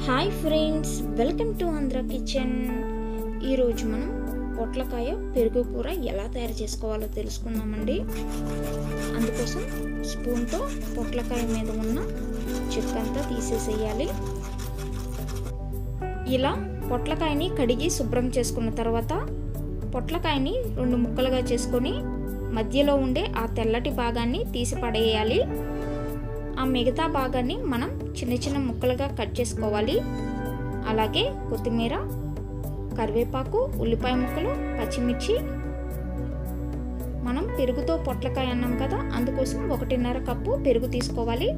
Hi friends, welcome to Andhra kitchen. ఈరోజు మనం పొట్లకాయ పెరుగు కూర ఎలా తయారు చేసుకోవాలో తెలుసుకుందామండి. అందుకోసం స్పూన్తో పొట్లకాయ మీద ఉన్న చెక్కంతా తీసేసేయాలి. ఇలా పొట్లకాయని కడిగి శుభ్రం చేసుకున్న తర్వాత పొట్లకాయని 2 ముక్కలుగా చేసుకొని మధ్యలో ఉండే ఆ తెల్లటి భాగాన్ని తీసి పడేయాలి. ఆ మిగతా భాగాన్ని మనం చిన్న చిన్న ముక్కలుగా కట్ చేసుకోవాలి. అలాగే కొత్తిమీర, కరివేపాకు, ఉల్లిపాయ ముక్కలు, పచ్చిమిర్చి. మనం పెరుగుతో పొట్లకాయ అన్నాం కదా, అందుకోసం 1.5 కప్పు పెరుగు తీసుకోవాలి.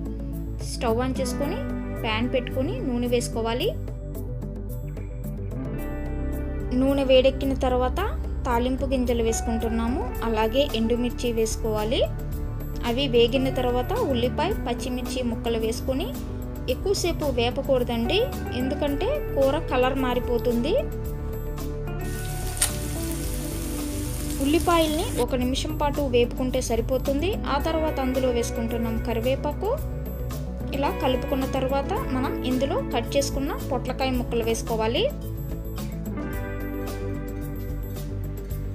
స్టవ్ ఆన్ చేసుకొని ప్యాన్ పెట్టుకొని నూనె వేసుకోవాలి. నూనె వేడెక్కిన తర్వాత తాలింపు గింజలు వేసుకుంటున్నాము. అలాగే ఎండుమిర్చి వేసుకోవాలి. అవి వేగిన తర్వాత ఉల్లిపాయ, పచ్చిమిర్చి ముక్కలు వేసుకొని ఎక్కువసేపు వేపకూడదండి, ఎందుకంటే కూర కలర్ మారిపోతుంది. ఉల్లిపాయల్ని 1 నిమిషం పాటు వేపుకుంటే సరిపోతుంది. ఆ తర్వాత అందులో వేసుకుంటున్నాం కరివేపాకు. ఇలా కలుపుకున్న తర్వాత మనం ఇందులో కట్ చేసుకున్న పొట్లకాయ ముక్కలు వేసుకోవాలి.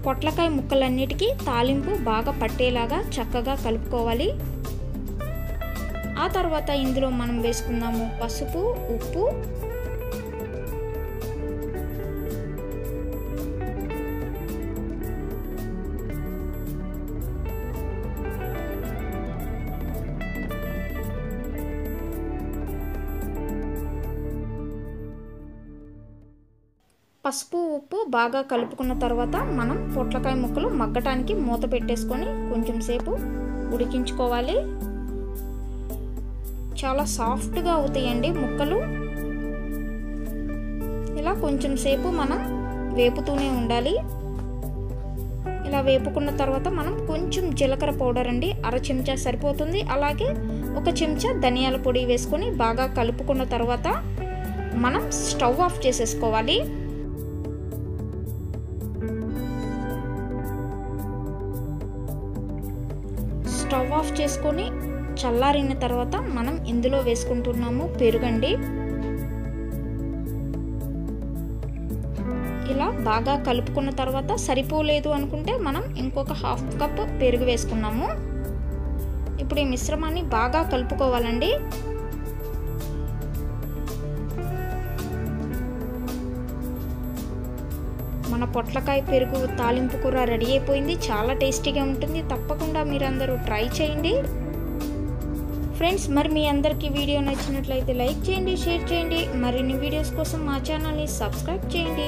పొట్లకాయ ముక్కలన్నిటికీ తాలింపు బాగా పట్టేలాగా చక్కగా కలుపుకోవాలి. ఆ తర్వాత ఇందులో మనం వేసుకుందాము పసుపు, ఉప్పు, ఉప్పు బాగా కలుపుకున్న తర్వాత మనం పొట్లకాయ ముక్కలు మగ్గటానికి మూత పెట్టేసుకొని కొంచెం సేపు ఉడికించుకోవాలి. చాలా సాఫ్ట్గా అవుతాయండి ముక్కలు. ఇలా కొంచెం సేపు మనం వేపుతూనే ఉండాలి. ఇలా వేపుకున్న తర్వాత మనం కొంచెం జీలకర్ర పౌడర్ అండి, 1/2 చెంచా సరిపోతుంది. అలాగే 1 చెంచా ధనియాల పొడి వేసుకొని బాగా కలుపుకున్న తర్వాత మనం స్టవ్ ఆఫ్ చేసేసుకోవాలి. స్టవ్ ఆఫ్ చేసుకొని చల్లారిన తర్వాత మనం ఇందులో వేసుకుంటున్నాము పెరుగండి. ఇలా బాగా కలుపుకున్న తర్వాత సరిపోలేదు అనుకుంటే మనం ఇంకొక 1/2 కప్ పెరుగు వేసుకున్నాము. ఇప్పుడు ఈ మిశ్రమాన్ని బాగా కలుపుకోవాలండి. మన పొట్లకాయ పెరుగు తాలింపు కూర రెడీ అయిపోయింది. చాలా టేస్టీగా ఉంటుంది. తప్పకుండా మీరందరూ ట్రై చేయండి ఫ్రెండ్స్. మరి మీ అందరికీ వీడియో నచ్చినట్లయితే లైక్ చేయండి, షేర్ చేయండి. మరిన్ని వీడియోస్ కోసం మా ఛానల్ని సబ్స్క్రైబ్ చేయండి.